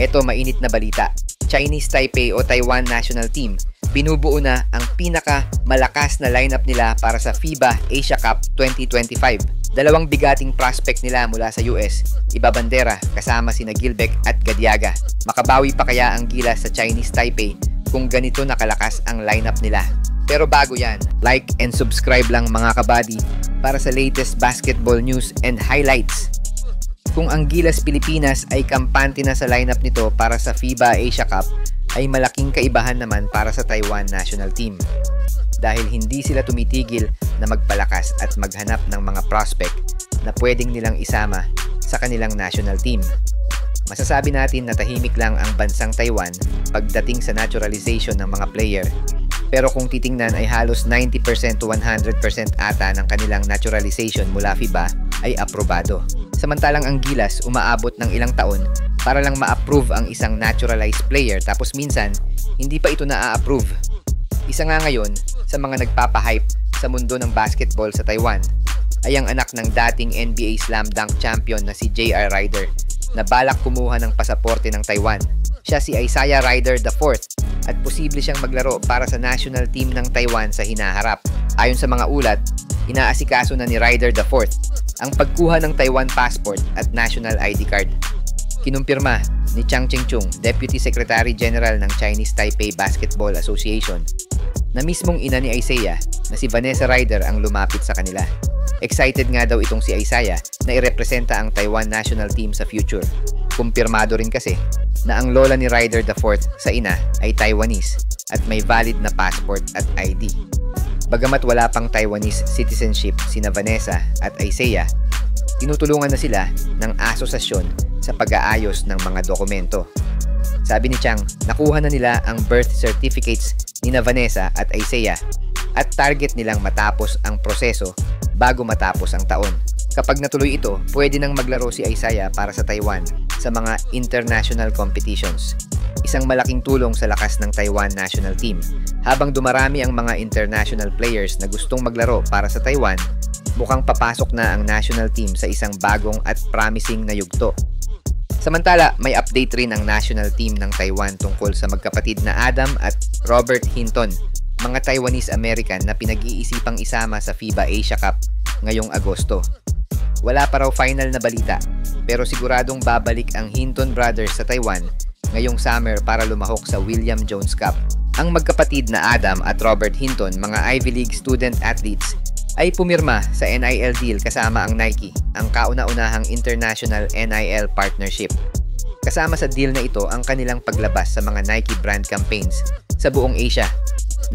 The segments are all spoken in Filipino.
Eto mainit na balita. Chinese Taipei o Taiwan National Team binubuo na ang pinaka-malakas na lineup nila para sa FIBA Asia Cup 2025. Dalawang bigating prospect nila mula sa US, ibabandera kasama sina Gilbeck at Gadiaga. Makabawi pa kaya ang Gilas sa Chinese Taipei kung ganito nakalakas ang lineup nila? Pero bago yan, like and subscribe lang mga kabady para sa latest basketball news and highlights. Kung ang Gilas Pilipinas ay kampante na sa lineup nito para sa FIBA Asia Cup, ay malaking kaibahan naman para sa Taiwan National Team. Dahil hindi sila tumitigil na magpalakas at maghanap ng mga prospect na pwedeng nilang isama sa kanilang national team. Masasabi natin na tahimik lang ang bansang Taiwan pagdating sa naturalization ng mga player. Pero kung titingnan ay halos 90% to 100% ata ng kanilang naturalization mula FIBA ay aprobado. Samantalang ang Gilas umaabot ng ilang taon para lang ma-approve ang isang naturalized player tapos minsan hindi pa ito na-approve. Isa nga ngayon sa mga nagpapahype sa mundo ng basketball sa Taiwan ay ang anak ng dating NBA Slam Dunk champion na si J.R. Rider na balak kumuha ng pasaporte ng Taiwan. Siya si Isaiah Rider IV at posible siyang maglaro para sa national team ng Taiwan sa hinaharap. Ayon sa mga ulat, inaasikaso na ni Rider IV ang pagkuha ng Taiwan passport at national ID card. Kinumpirma ni Chang Ching-chung, Deputy Secretary General ng Chinese Taipei Basketball Association, na mismong ina ni Isaiah na si Vanessa Rider ang lumapit sa kanila. Excited nga daw itong si Isaiah na irepresenta ang Taiwan national team sa future. Kumpirmado rin kasi na ang lola ni Rider IV sa ina ay Taiwanese at may valid na passport at ID. Bagamat wala pang Taiwanese citizenship sina Vanessa at Isaiah, tinutulungan na sila ng asosasyon sa pag-aayos ng mga dokumento. Sabi ni Chang, nakuha na nila ang birth certificates ni Vanessa at Isaiah at target nilang matapos ang proseso bago matapos ang taon. Kapag natuloy ito, pwede nang maglaro si Isaiah para sa Taiwan sa mga international competitions. Isang malaking tulong sa lakas ng Taiwan national team. Habang dumarami ang mga international players na gustong maglaro para sa Taiwan, mukhang papasok na ang national team sa isang bagong at promising na yugto. Samantala, may update rin ang national team ng Taiwan tungkol sa magkapatid na Adam at Robert Hinton, mga Taiwanese-American na pinag-iisipang isama sa FIBA Asia Cup ngayong Agosto. Wala pa raw final na balita, pero siguradong babalik ang Hinton brothers sa Taiwan ngayong summer para lumahok sa William Jones Cup. Ang magkapatid na Adam at Robert Hinton, mga Ivy League student athletes, ay pumirma sa NIL deal kasama ang Nike, ang kauna-unahang international NIL partnership. Kasama sa deal na ito ang kanilang paglabas sa mga Nike brand campaigns sa buong Asia,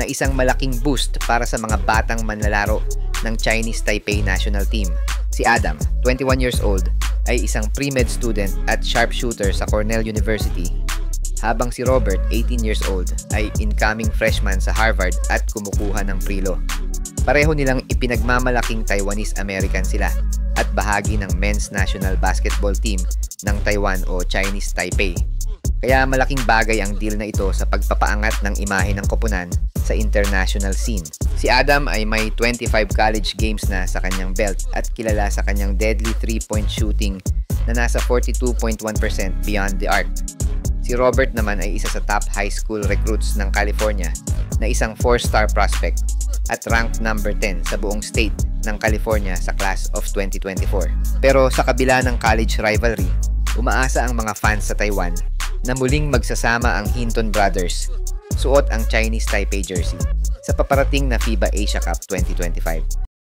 na isang malaking boost para sa mga batang manlalaro ng Chinese Taipei national team. Si Adam, 21 years old, ay isang pre-med student at sharpshooter sa Cornell University, habang si Robert, 18 years old, ay incoming freshman sa Harvard at kumukuha ng pre-law. Pareho nilang ipinagmamalaking Taiwanese-American sila at bahagi ng men's national basketball team ng Taiwan o Chinese Taipei. Kaya malaking bagay ang deal na ito sa pagpapaangat ng imahe ng koponan sa international scene. Si Adam ay may 25 college games na sa kanyang belt at kilala sa kanyang deadly 3-point shooting na nasa 42.1% beyond the arc. Si Robert naman ay isa sa top high school recruits ng California na isang 4-star prospect at ranked number 10 sa buong state ng California sa class of 2024. Pero sa kabila ng college rivalry, umaasa ang mga fans sa Taiwan na muling magsasama ang Hinton brothers suot ang Chinese Taipei jersey sa paparating na FIBA Asia Cup 2025.